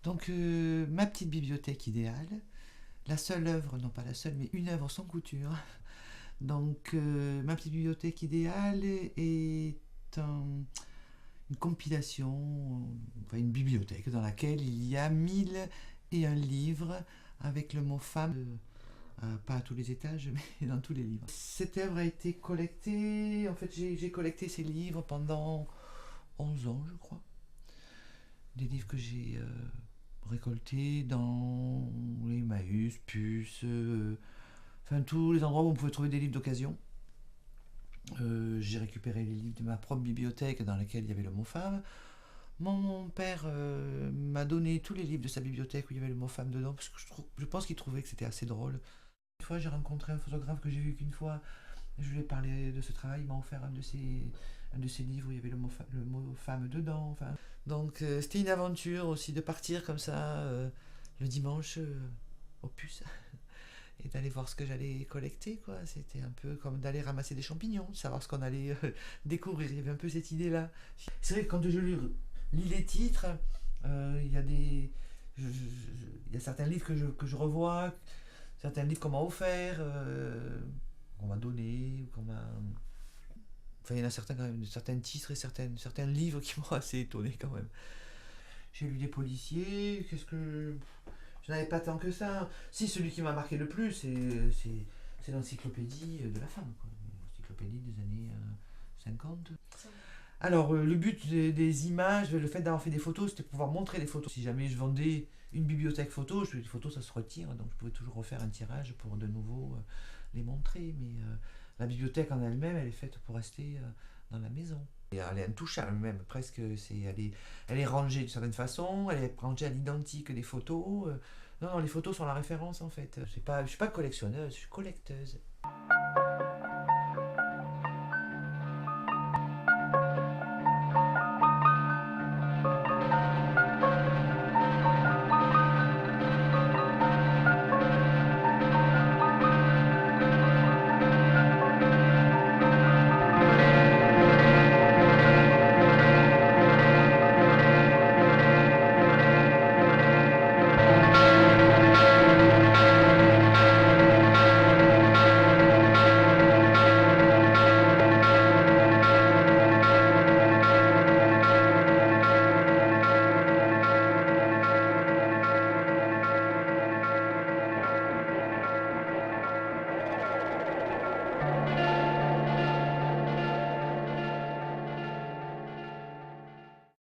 Donc, ma petite bibliothèque idéale, la seule œuvre, non pas la seule, mais une œuvre sans couture. Donc, ma petite bibliothèque idéale est une compilation, enfin une bibliothèque dans laquelle il y a 1001 livres avec le mot femme, pas à tous les étages, mais dans tous les livres. Cette œuvre a été collectée, en fait j'ai collecté ces livres pendant 11 ans, je crois. Des livres que j'ai récoltés dans les Emmaüs, Puces, enfin tous les endroits où on pouvait trouver des livres d'occasion. J'ai récupéré les livres de ma propre bibliothèque dans laquelle il y avait le mot femme. Mon père m'a donné tous les livres de sa bibliothèque où il y avait le mot femme dedans parce que je pense qu'il trouvait que c'était assez drôle. Une fois, j'ai rencontré un photographe que j'ai vu qu'une fois. Je lui ai parlé de ce travail, il m'a offert un de ses livres où il y avait le mot femme dedans. Enfin. Donc c'était une aventure aussi de partir comme ça le dimanche au puce et d'aller voir ce que j'allais collecter, quoi. C'était un peu comme d'aller ramasser des champignons, de savoir ce qu'on allait découvrir. Il y avait un peu cette idée-là. C'est vrai que quand je lis les titres, il y a il y a certains livres que je revois, certains livres qu'on m'a offerts, qu'on m'a donné, ou qu'on m'a... Enfin, il y en a certains quand même, certains titres et certains livres qui m'ont assez étonné quand même. J'ai lu des policiers, qu'est-ce que... Je n'avais pas tant que ça. Si, celui qui m'a marqué le plus, c'est l'encyclopédie de la femme, quoi. L'encyclopédie des années 50. Alors, le but des images, le fait d'avoir fait des photos, c'était de pouvoir montrer des photos. Si jamais je vendais une bibliothèque photo, les photos ça se retire, donc je pouvais toujours refaire un tirage pour de nouveau les montrer. Mais la bibliothèque en elle-même, elle est faite pour rester dans la maison. Et elle est intouchable même, presque. Elle est rangée d'une certaine façon, elle est rangée à l'identique des photos. Non, les photos sont la référence en fait. Je ne suis pas collectionneuse, je suis collecteuse.